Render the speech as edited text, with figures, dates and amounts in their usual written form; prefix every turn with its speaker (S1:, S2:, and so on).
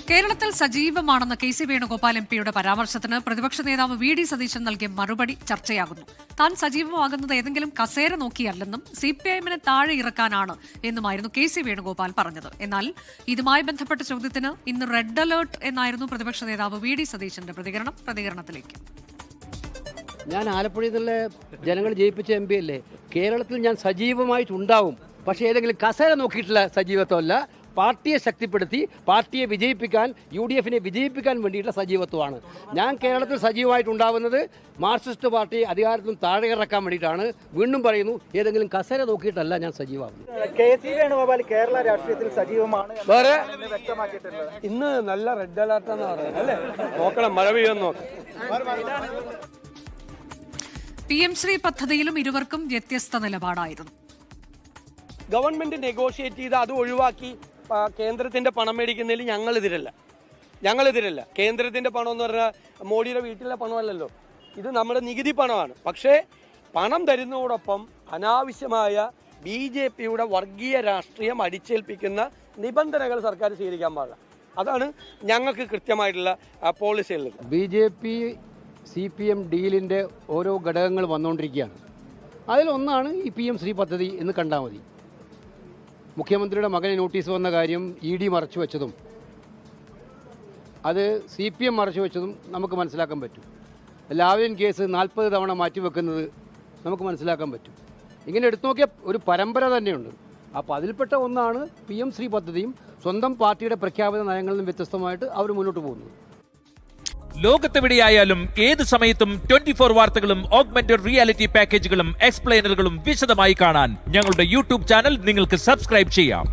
S1: കേരളത്തിൽ സജീവമാണെന്ന K C Venugopal എംപിയുടെ പരാമർശത്തിന് പ്രതിപക്ഷ നേതാവ് വി ഡി സതീശൻ നൽകിയ മറുപടി ചർച്ചയാകുന്നു. താൻ സജീവമാകുന്നത് ഏതെങ്കിലും കസേര നോക്കിയല്ലെന്നും CPIM-നെ താഴെ ഇറക്കാനാണ് എന്നുമായിരുന്നു കെ സി വേണുഗോപാൽ പറഞ്ഞത്. എന്നാൽ ഇതുമായി ബന്ധപ്പെട്ട ചോദ്യത്തിന് ഇന്ന് റെഡ് അലേർട്ട് എന്നായിരുന്നു പ്രതിപക്ഷ നേതാവ് വി ഡി സതീശന്റെ പ്രതികരണത്തിലേക്ക്.
S2: ഞാൻ ആലപ്പുഴയിൽ നിന്നുള്ള ജനങ്ങൾ ജയിപ്പിച്ച MP അല്ലേ. കേരളത്തിൽ ഞാൻ സജീവമായിട്ടുണ്ടാവും. പക്ഷേ ഏതെങ്കിലും കസേര നോക്കിയിട്ടുള്ള സജീവത്വമല്ല. പാർട്ടിയെ ശക്തിപ്പെടുത്തി പാർട്ടിയെ വിജയിപ്പിക്കാൻ UDF-നെ വിജയിപ്പിക്കാൻ വേണ്ടിയിട്ടുള്ള സജീവത്വമാണ്. ഞാൻ കേരളത്തിൽ സജീവമായിട്ടുണ്ടാവുന്നത് മാർക്സിസ്റ്റ് പാർട്ടി അധികാരത്തിൽ താഴെ ഇറക്കാൻ വേണ്ടിയിട്ടാണ്. വീണ്ടും പറയുന്നു, ഏതെങ്കിലും കസേര നോക്കിയിട്ടല്ല ഞാൻ സജീവമാകുന്നത്.
S3: കെ.സി. വേണുഗോപാൽ കേരള രാഷ്ട്രീയത്തിൽ സജീവമാണ്
S2: വേറെ
S3: വ്യക്തമാക്കിയിട്ടുണ്ട്.
S2: ഇന്ന് നല്ല റെഡ് അലർട്ട് എന്ന് പറയുന്നത് അല്ലേ. നോക്കണം, മഴ പെയ്യുമെന്ന് നോക്കാം.
S1: PM ശ്രീ പദ്ധതിയിലും ഇരുവർക്കും വ്യത്യസ്ത നിലപാടായിരുന്നു.
S4: ഗവൺമെന്റ് നെഗോഷിയേറ്റ് ചെയ്ത് അത് ഒഴിവാക്കി കേന്ദ്രത്തിന്റെ പണം മേടിക്കുന്നതിൽ ഞങ്ങളെതിരല്ല. കേന്ദ്രത്തിന്റെ പണം എന്ന് പറഞ്ഞാൽ മോഡിയുടെ വീട്ടിലെ പണമല്ലല്ലോ, ഇത് നമ്മുടെ നികുതി പണമാണ്. പക്ഷേ പണം തരുന്നതോടൊപ്പം അനാവശ്യമായ BJP-യുടെ വർഗീയ രാഷ്ട്രീയം അടിച്ചേൽപ്പിക്കുന്ന നിബന്ധനകൾ സർക്കാർ സ്വീകരിക്കാൻ പാടില്ല. അതാണ് ഞങ്ങൾക്ക് കൃത്യമായിട്ടുള്ള പോളിസിയുള്ളത്.
S2: BJP CPM ഡീലിൻ്റെ ഓരോ ഘടകങ്ങൾ വന്നുകൊണ്ടിരിക്കുകയാണ്. അതിലൊന്നാണ് ഈ PM ശ്രീ പദ്ധതി എന്ന് കണ്ടാൽ മതി. മുഖ്യമന്ത്രിയുടെ മകന് നോട്ടീസ് വന്ന കാര്യം ED മറച്ചു വെച്ചതും അത് CPM മറച്ചു വെച്ചതും നമുക്ക് മനസ്സിലാക്കാൻ പറ്റും. ലാവ്ലിൻ കേസ് 40 തവണ മാറ്റിവെക്കുന്നത് നമുക്ക് മനസ്സിലാക്കാൻ പറ്റും. ഇങ്ങനെ എടുത്തു നോക്കിയ ഒരു പരമ്പര തന്നെയുണ്ട്. അപ്പോൾ അതിൽപ്പെട്ട ഒന്നാണ് PM ശ്രീ പദ്ധതിയും. സ്വന്തം പാർട്ടിയുടെ പ്രഖ്യാപിത നയങ്ങളിൽ നിന്നും വ്യത്യസ്തമായിട്ട് അവർ മുന്നോട്ട് പോകുന്നത്.
S5: ലോകത്തെവിടെയായാലും ഏത് സമയത്തും 24 വാർത്തകളും ഓഗ്മെന്റഡ് റിയാലിറ്റി പാക്കേജുകളും എക്സ്പ്ലെയിനറുകളും വിശദമായി കാണാൻ ഞങ്ങളുടെ YouTube ചാനൽ നിങ്ങൾക്ക് സബ്സ്ക്രൈബ് ചെയ്യാം.